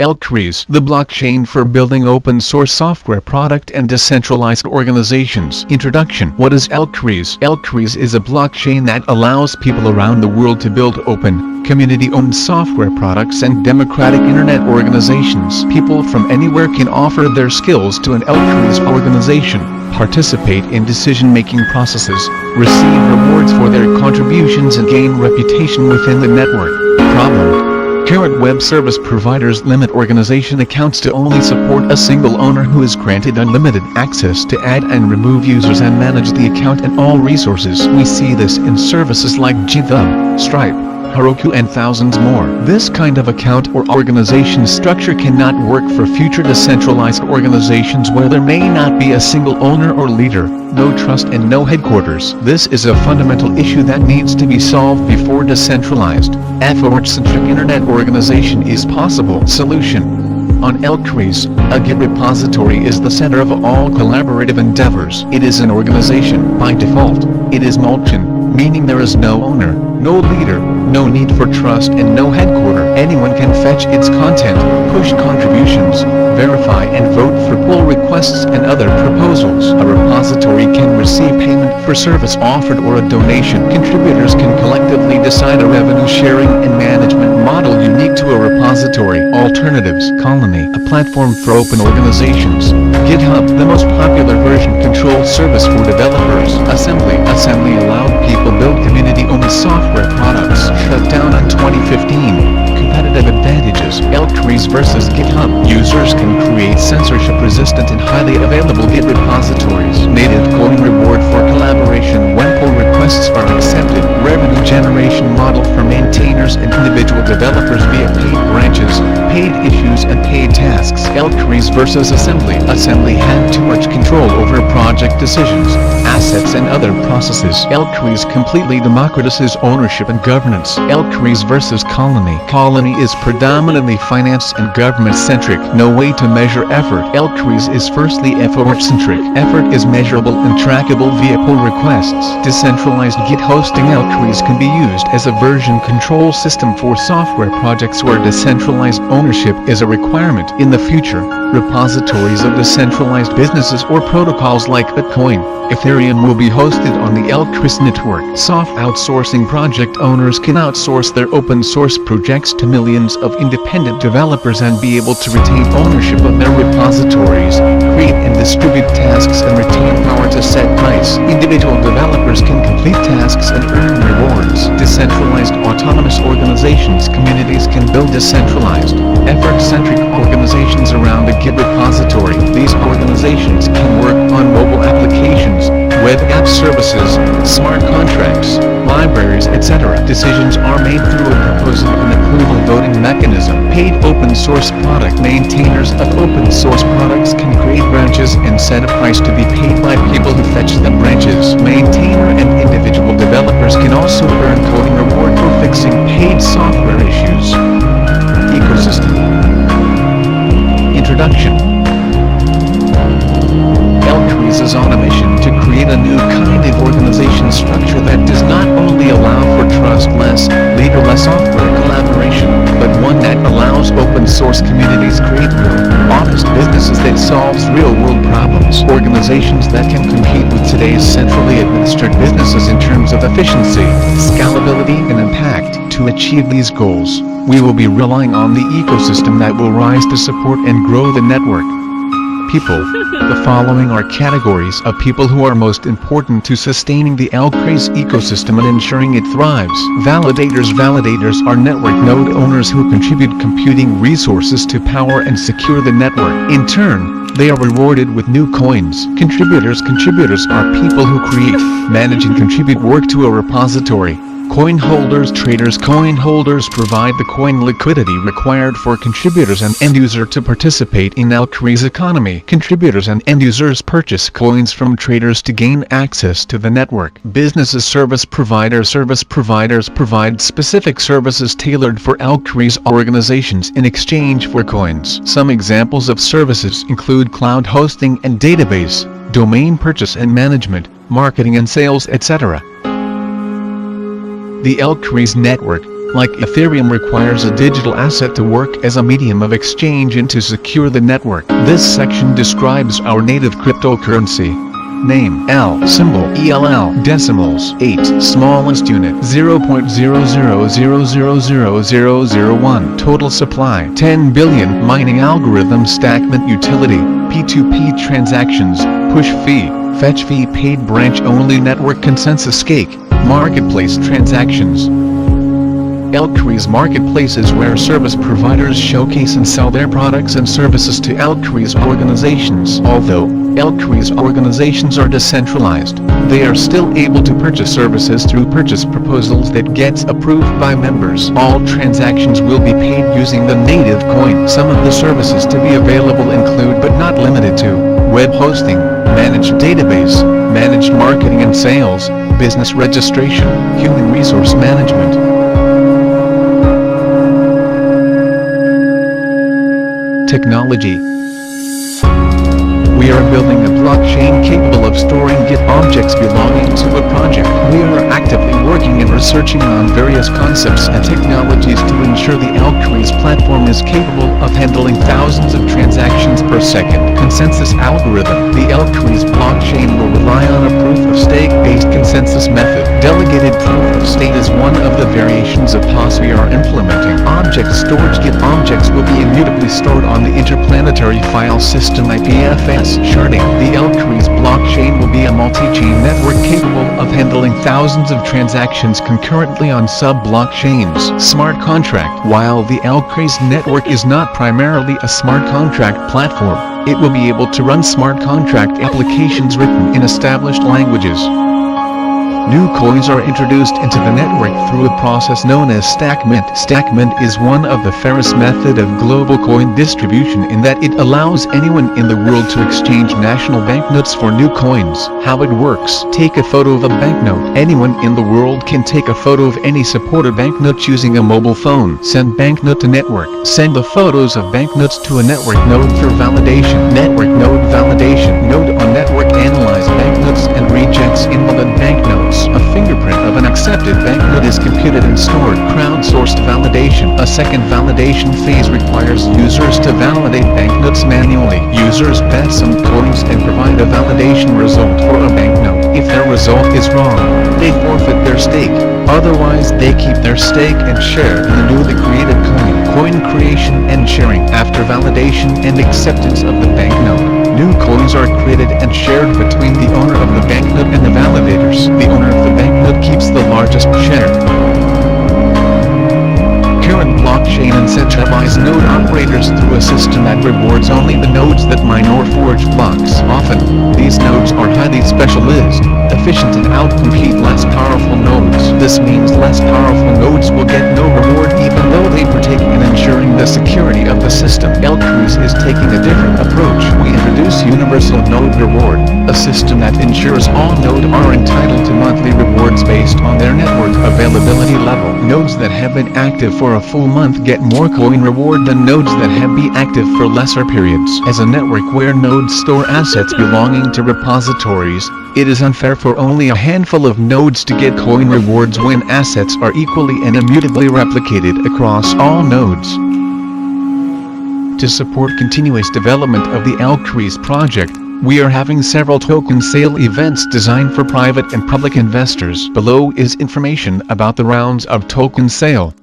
Ellcrys, the blockchain for building open-source software product and decentralized organizations. Introduction. What is Ellcrys? Ellcrys is a blockchain that allows people around the world to build open, community-owned software products and democratic internet organizations. People from anywhere can offer their skills to an Ellcrys organization, participate in decision-making processes, receive rewards for their contributions and gain reputation within the network. Problem. Current web service providers limit organization accounts to only support a single owner who is granted unlimited access to add and remove users and manage the account and all resources. We see this in services like GitHub, Stripe, Heroku and thousands more. This kind of account or organization structure cannot work for future decentralized organizations where there may not be a single owner or leader, no trust and no headquarters. This is a fundamental issue that needs to be solved before decentralized, effort-centric internet organization is possible. Solution. On Ellcrys, a Git repository is the center of all collaborative endeavors. It is an organization. By default, it is mulchin, meaning there is no owner, no leader, no need for trust and no headquarter. Anyone can fetch its content, push contributions, verify and vote for pull requests and other proposals. A repository can receive payment for service offered or a donation. Contributors can collectively decide a revenue sharing and management model unique to a repository. Alternatives. Colony, a platform for open organizations. GitHub, the most popular version control service for developers. Assembly allowed people build community-owned software products. Shut down in 2015. Competitive advantages. Ellcrys versus GitHub. Users can create censorship-resistant and highly available Git repositories. Native coding reward for collaboration when pull requests are accepted. Revenue generation model for maintainers and individual developers via paid branches, paid issues and paid tasks. Ellcrys versus Assembly. Assembly had too much control over project decisions, assets and other processes. Ellcrys completely democratizes ownership and governance. Ellcrys versus Colony. Colony is predominantly finance and government-centric. No way to measure effort. Ellcrys is firstly effort-centric. Effort is measurable and trackable via pull requests. Decentralized Git hosting. Ellcrys can be used as a version control system for software projects where decentralized ownership is a requirement. In the future, repositories of decentralized businesses or protocols like Bitcoin, Ethereum will be hosted on the Ellcrys network. Soft outsourcing. Project owners can outsource their open source projects to millions of independent developers and be able to retain ownership of their repositories, create and distribute tasks and retain power to set price. Individual developers can complete tasks and earn rewards. Decentralized autonomous organizations. Communities can build decentralized, effort-centric organizations around a Git repository. These organizations can work on mobile applications, web app services, smart contracts, libraries, etc. Decisions are made through a proposal and approval voting mechanism. Paid open source product. Maintainers of open source products can create branches and set a price to be paid by people who fetch the branches. Maintainer and individual developers can also earn coding reward for fixing paid software issues. Ecosystem. Introduction. Ellcrys is on a mission to create a new kind of organization structure that does not only allow for trust-less, leaderless software collaboration, but one that allows open source communities create real, honest businesses that solves real-world problems. Organizations that can compete with today's centrally administered businesses in terms of efficiency, scalability and impact. To achieve these goals, we will be relying on the ecosystem that will rise to support and grow the network. People. The following are categories of people who are most important to sustaining the Ellcrys ecosystem and ensuring it thrives. Validators. Validators are network node owners who contribute computing resources to power and secure the network. In turn, they are rewarded with new coins. Contributors. Contributors are people who create, manage and contribute work to a repository. Coin holders. Traders. Coin holders provide the coin liquidity required for contributors and end user to participate in Ellcrys economy. Contributors and end users purchase coins from traders to gain access to the network. Businesses. Service providers. Service providers provide specific services tailored for Ellcrys organizations in exchange for coins. Some examples of services include cloud hosting and database, domain purchase and management, marketing and sales, etc. The Ellcrys network, like Ethereum, requires a digital asset to work as a medium of exchange and to secure the network. This section describes our native cryptocurrency. Name L, symbol ELL, decimals 8, smallest unit 0.00000001, total supply 10 billion, mining algorithm, stackment utility, P2P transactions, push fee, fetch fee paid, branch only, network consensus, cake, marketplace transactions. Ellcrys marketplace is where service providers showcase and sell their products and services to Ellcrys organizations. Although Ellcrys organizations are decentralized, they are still able to purchase services through purchase proposals that gets approved by members. All transactions will be paid using the native coin. Some of the services to be available include but not limited to web hosting, managed database, managed marketing and sales, business registration, human resource management. Technology. We are building a blockchain capable of storing Git objects belonging to a project. We are actively working and researching on various concepts and technologies to ensure the Ellcrys platform is capable of handling thousands of transactions per second. Consensus algorithm. The Ellcrys blockchain will rely on a proof-of-stake-based consensus method. Delegated proof-of-stake is one of the variations of POS we are implementing. Object storage. Git objects will be immutably stored on the interplanetary file system IPFS. Sharding. The Ellcrys blockchain will be a multi-chain network capable of handling thousands of transactions concurrently on sub-blockchains. Smart contract. While the Ellcrys network is not primarily a smart contract platform, it will be able to run smart contract applications written in established languages. New coins are introduced into the network through a process known as stackment. Stackment is one of the fairest method of global coin distribution in that it allows anyone in the world to exchange national banknotes for new coins. How it works: take a photo of a banknote. Anyone in the world can take a photo of any supported banknote using a mobile phone. Send banknote to network. Send the photos of banknotes to a network node for validation. Network node validation. Node on network analyze banknotes and rejects invalid banknotes. A fingerprint of an accepted banknote is computed and stored. Crowdsourced validation. A second validation phase requires users to validate banknotes manually. Users bet some coins and provide a validation result for a banknote. If their result is wrong, they forfeit their stake. Otherwise, they keep their stake and share in the newly created coin. Coin creation and sharing. After validation and acceptance of the banknote, new coins are created and shared between the owner of the banknote and the validators. The owner of the banknote keeps the largest share. Current blockchain incentivizes node operators through a system that rewards only the nodes that mine or forge blocks. Often, these nodes are highly specialized, efficient and outcompete less powerful nodes. This means less powerful nodes will get no reward even though they partake in ensuring the security of the system. Ellcrys is taking a different approach. We introduce universal node reward, a system that ensures all nodes are entitled to monthly rewards based on their network availability level. Nodes that have been active for a full month get more coin reward than nodes that have been active for lesser periods. As a network where nodes store assets belonging to repositories, it is unfair for only a handful of nodes to get coin rewards when assets are equally and immutably replicated across all nodes. To support continuous development of the Ellcrys project, we are having several token sale events designed for private and public investors. Below is information about the rounds of token sale.